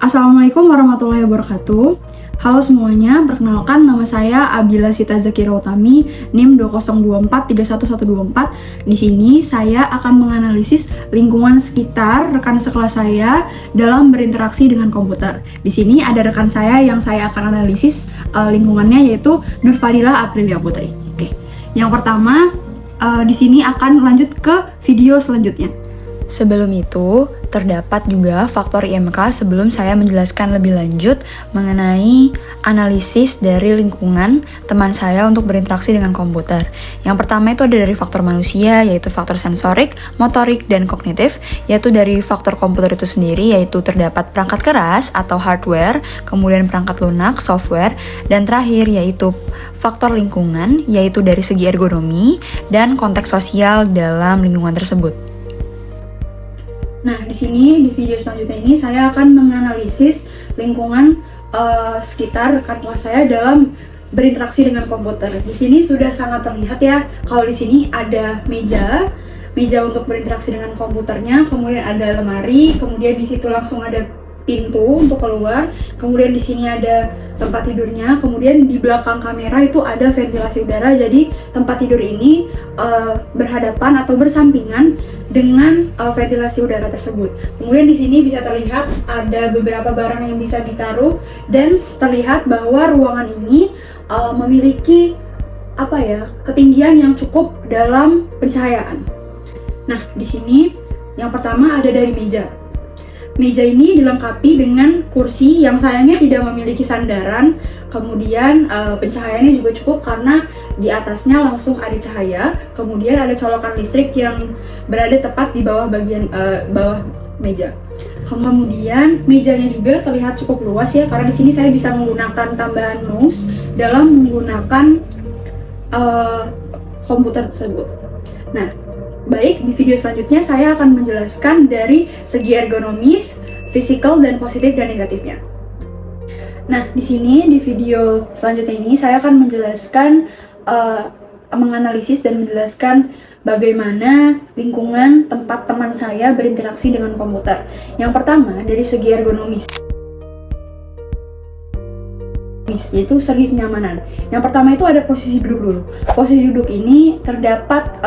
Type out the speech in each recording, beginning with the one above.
Assalamualaikum warahmatullahi wabarakatuh. Halo semuanya, perkenalkan nama saya Abila Sita Zakira Utami, NIM 2024311124. Di sini saya akan menganalisis lingkungan sekitar rekan sekelas saya dalam berinteraksi dengan komputer. Di sini ada rekan saya yang saya akan analisis lingkungannya, yaitu Nur Fadila Aprilia Putri. Oke. Yang pertama, di sini akan lanjut ke video selanjutnya. Sebelum itu, terdapat juga faktor IMK sebelum saya menjelaskan lebih lanjut mengenai analisis dari lingkungan teman saya untuk berinteraksi dengan komputer. Yang pertama itu ada dari faktor manusia, yaitu faktor sensorik, motorik, dan kognitif, yaitu dari faktor komputer itu sendiri, yaitu terdapat perangkat keras atau hardware, kemudian perangkat lunak, software, dan terakhir yaitu faktor lingkungan, yaitu dari segi ergonomi dan konteks sosial dalam lingkungan tersebut. Nah, di sini di video selanjutnya ini saya akan menganalisis lingkungan sekitar rekan kelas saya dalam berinteraksi dengan komputer. Di sini sudah sangat terlihat ya, kalau di sini ada meja untuk berinteraksi dengan komputernya, kemudian ada lemari, kemudian di situ langsung ada pintu untuk keluar, kemudian di sini ada tempat tidurnya, kemudian di belakang kamera itu ada ventilasi udara. Jadi tempat tidur ini berhadapan atau bersampingan dengan ventilasi udara tersebut. Kemudian di sini bisa terlihat ada beberapa barang yang bisa ditaruh dan terlihat bahwa ruangan ini memiliki ketinggian yang cukup dalam pencahayaan. Nah, di sini yang pertama ada dari meja. Meja ini dilengkapi dengan kursi yang sayangnya tidak memiliki sandaran, kemudian pencahayaannya juga cukup karena di atasnya langsung ada cahaya, kemudian ada colokan listrik yang berada tepat di bawah bagian bawah meja. Kemudian mejanya juga terlihat cukup luas ya, karena di sini saya bisa menggunakan tambahan mouse dalam menggunakan komputer tersebut. Nah, baik, di video selanjutnya saya akan menjelaskan dari segi ergonomis, fisikal, dan positif dan negatifnya. Nah, di sini di video selanjutnya ini saya akan menjelaskan, menganalisis dan menjelaskan bagaimana lingkungan tempat teman saya berinteraksi dengan komputer. Yang pertama, dari segi ergonomis, yaitu segi kenyamanan. Yang pertama itu ada posisi duduk dulu. Posisi duduk ini terdapat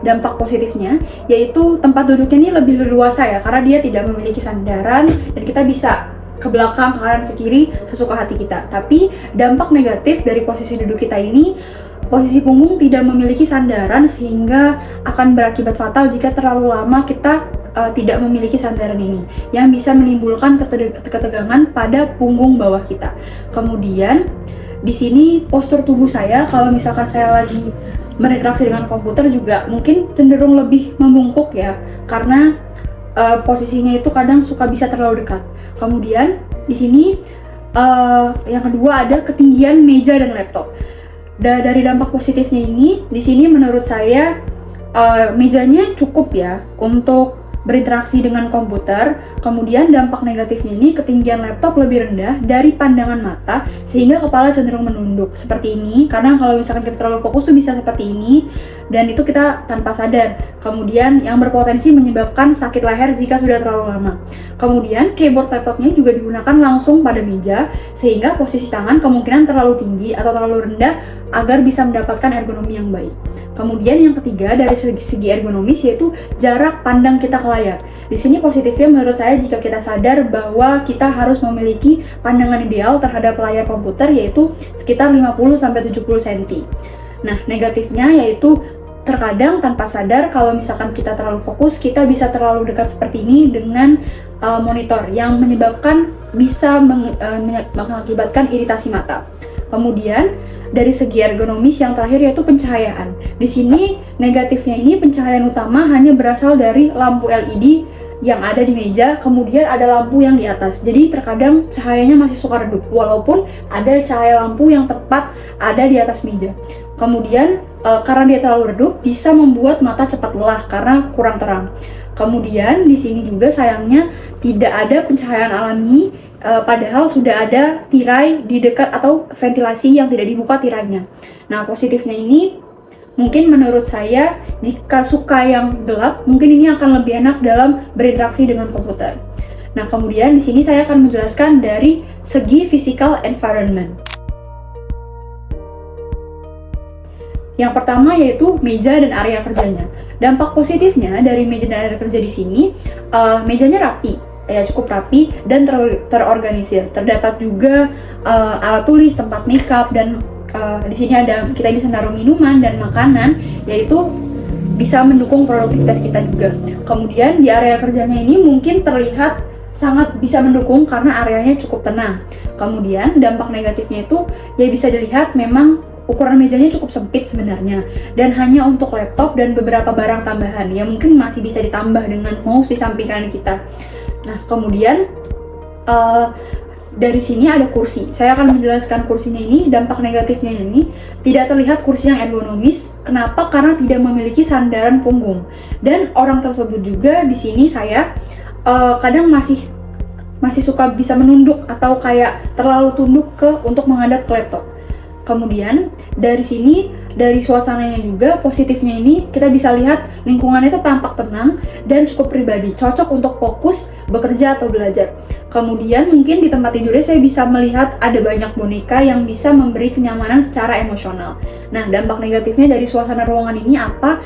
dampak positifnya, yaitu tempat duduknya ini lebih leluasa ya, karena dia tidak memiliki sandaran dan kita bisa ke belakang, ke kanan, ke kiri sesuka hati kita. Tapi dampak negatif dari posisi duduk kita ini, posisi punggung tidak memiliki sandaran sehingga akan berakibat fatal jika terlalu lama kita tidak memiliki sandaran ini, yang bisa menimbulkan ketegangan pada punggung bawah kita. Kemudian di sini postur tubuh saya, kalau misalkan saya lagi berinteraksi dengan komputer juga mungkin cenderung lebih membungkuk ya, karena posisinya itu kadang suka bisa terlalu dekat. Kemudian di sini yang kedua ada ketinggian meja dan laptop. Dari dampak positifnya ini, di sini menurut saya mejanya cukup ya untuk berinteraksi dengan komputer. Kemudian dampak negatifnya ini, ketinggian laptop lebih rendah dari pandangan mata sehingga kepala cenderung menunduk seperti ini. Kadang kalau misalkan kita terlalu fokus tuh bisa seperti ini, dan itu kita tanpa sadar. Kemudian yang berpotensi menyebabkan sakit leher jika sudah terlalu lama. Kemudian keyboard laptopnya juga digunakan langsung pada meja sehingga posisi tangan kemungkinan terlalu tinggi atau terlalu rendah agar bisa mendapatkan ergonomi yang baik. Kemudian yang ketiga dari segi ergonomis, yaitu jarak pandang kita ke layar. Di sini positifnya menurut saya jika kita sadar bahwa kita harus memiliki pandangan ideal terhadap layar komputer, yaitu sekitar 50-70 cm. Nah, negatifnya yaitu terkadang tanpa sadar kalau misalkan kita terlalu fokus, kita bisa terlalu dekat seperti ini dengan monitor yang menyebabkan bisa mengakibatkan iritasi mata. Kemudian dari segi ergonomis yang terakhir yaitu pencahayaan. Di sini negatifnya ini pencahayaan utama hanya berasal dari lampu LED yang ada di meja, kemudian ada lampu yang di atas. Jadi terkadang cahayanya masih suka redup walaupun ada cahaya lampu yang tepat ada di atas meja. Kemudian karena dia terlalu redup bisa membuat mata cepat lelah karena kurang terang. Kemudian di sini juga sayangnya tidak ada pencahayaan alami, padahal sudah ada tirai di dekat atau ventilasi yang tidak dibuka tirainya. Nah, positifnya ini mungkin menurut saya jika suka yang gelap, mungkin ini akan lebih enak dalam berinteraksi dengan komputer. Nah, kemudian di sini saya akan menjelaskan dari segi physical environment. Yang pertama yaitu meja dan area kerjanya. Dampak positifnya dari meja dan area kerja di sini, mejanya rapi, ya cukup rapi dan terorganisir. Terdapat juga alat tulis, tempat makeup, dan di sini kita bisa naruh minuman dan makanan, yaitu bisa mendukung produktivitas kita juga. Kemudian di area kerjanya ini mungkin terlihat sangat bisa mendukung karena areanya cukup tenang. Kemudian dampak negatifnya itu ya bisa dilihat memang ukuran mejanya cukup sempit sebenarnya, dan hanya untuk laptop dan beberapa barang tambahan yang mungkin masih bisa ditambah dengan mouse di samping kanan kita. Nah, kemudian dari sini ada kursi. Saya akan menjelaskan kursinya ini. Dampak negatifnya ini tidak terlihat kursi yang ergonomis. Kenapa? Karena tidak memiliki sandaran punggung. Dan orang tersebut juga di sini saya kadang masih suka bisa menunduk atau kayak terlalu tunduk untuk menghadap ke laptop. Kemudian dari sini, dari suasananya juga positifnya ini kita bisa lihat lingkungannya itu tampak tenang dan cukup pribadi, cocok untuk fokus bekerja atau belajar. Kemudian mungkin di tempat tidurnya saya bisa melihat ada banyak boneka yang bisa memberi kenyamanan secara emosional. Nah, dampak negatifnya dari suasana ruangan ini apa?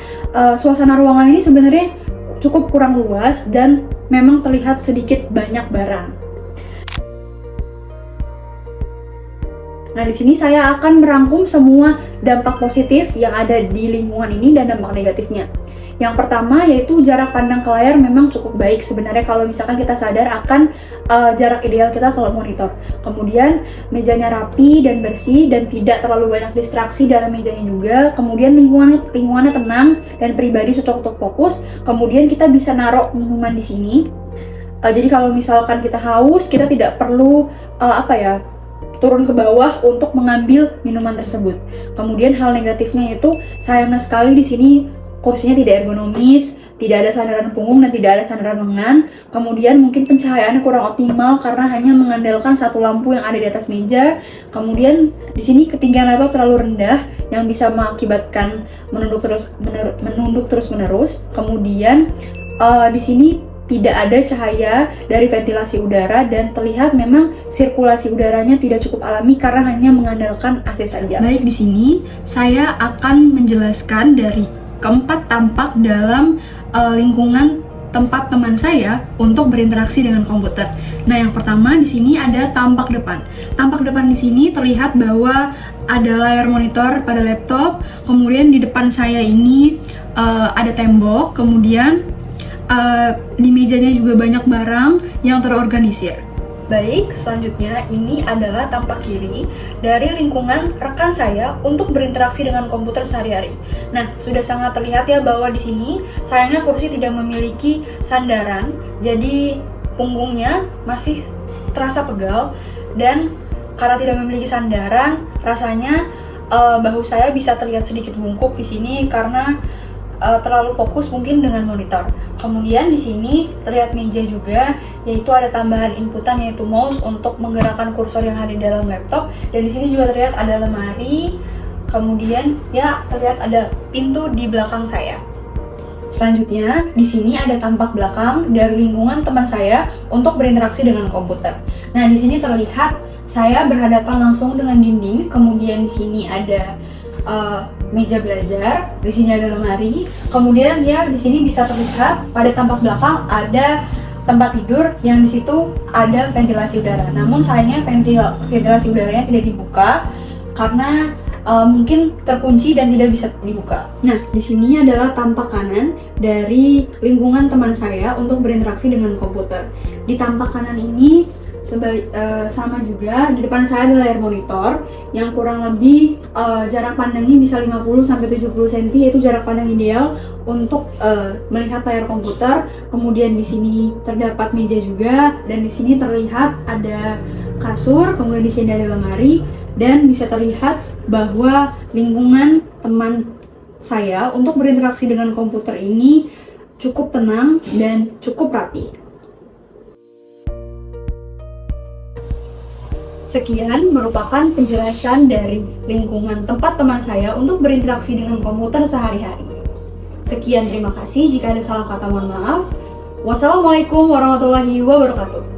Suasana ruangan ini sebenarnya cukup kurang luas dan memang terlihat sedikit banyak barang. Nah, di sini saya akan merangkum semua dampak positif yang ada di lingkungan ini dan dampak negatifnya. Yang pertama yaitu jarak pandang ke layar memang cukup baik sebenarnya kalau misalkan kita sadar akan jarak ideal kita kalau monitor. Kemudian mejanya rapi dan bersih dan tidak terlalu banyak distraksi dalam mejanya juga. Kemudian lingkungannya tenang dan pribadi, cocok untuk fokus. Kemudian kita bisa naruh minuman di sini. Jadi kalau misalkan kita haus, kita tidak perlu turun ke bawah untuk mengambil minuman tersebut. Kemudian hal negatifnya itu sayangnya sekali di sini kursinya tidak ergonomis, tidak ada sandaran punggung dan tidak ada sandaran lengan. Kemudian mungkin pencahayaannya kurang optimal karena hanya mengandalkan satu lampu yang ada di atas meja. Kemudian di sini ketinggian laptop terlalu rendah yang bisa mengakibatkan menunduk terus menerus. Kemudian di sini tidak ada cahaya dari ventilasi udara dan terlihat memang sirkulasi udaranya tidak cukup alami karena hanya mengandalkan AC saja. Baik, di sini saya akan menjelaskan dari keempat tampak dalam lingkungan tempat teman saya untuk berinteraksi dengan komputer. Nah, yang pertama di sini ada tampak depan. Tampak depan di sini terlihat bahwa ada layar monitor pada laptop. Kemudian di depan saya ini ada tembok. Kemudian di mejanya juga banyak barang yang terorganisir. Baik, selanjutnya ini adalah tampak kiri dari lingkungan rekan saya untuk berinteraksi dengan komputer sehari-hari. Nah, sudah sangat terlihat ya bahwa di sini sayangnya kursi tidak memiliki sandaran, jadi punggungnya masih terasa pegal, dan karena tidak memiliki sandaran, rasanya bahu saya bisa terlihat sedikit bungkuk di sini karena terlalu fokus mungkin dengan monitor. Kemudian di sini terlihat meja juga, yaitu ada tambahan inputan yaitu mouse untuk menggerakkan kursor yang ada di dalam laptop, dan di sini juga terlihat ada lemari. Kemudian ya terlihat ada pintu di belakang saya. Selanjutnya, di sini ada tampak belakang dari lingkungan teman saya untuk berinteraksi dengan komputer. Nah, di sini terlihat saya berhadapan langsung dengan dinding. Kemudian di sini ada meja belajar, di sini ada lemari. Kemudian ya di sini bisa terlihat pada tampak belakang ada tempat tidur yang di situ ada ventilasi udara. Namun sayangnya ventilasi udaranya tidak dibuka karena mungkin terkunci dan tidak bisa dibuka. Nah, di sini adalah tampak kanan dari lingkungan teman saya untuk berinteraksi dengan komputer. Di tampak kanan ini sama juga, di depan saya ada layar monitor yang kurang lebih jarak pandangnya bisa 50-70 cm, yaitu jarak pandang ideal untuk melihat layar komputer. Kemudian di sini terdapat meja juga, dan di sini terlihat ada kasur, kemudian di sini ada lemari, dan bisa terlihat bahwa lingkungan teman saya untuk berinteraksi dengan komputer ini cukup tenang dan cukup rapi. Sekian merupakan penjelasan dari lingkungan tempat teman saya untuk berinteraksi dengan komputer sehari-hari. Sekian, terima kasih. Jika ada salah kata, mohon maaf. Wassalamualaikum warahmatullahi wabarakatuh.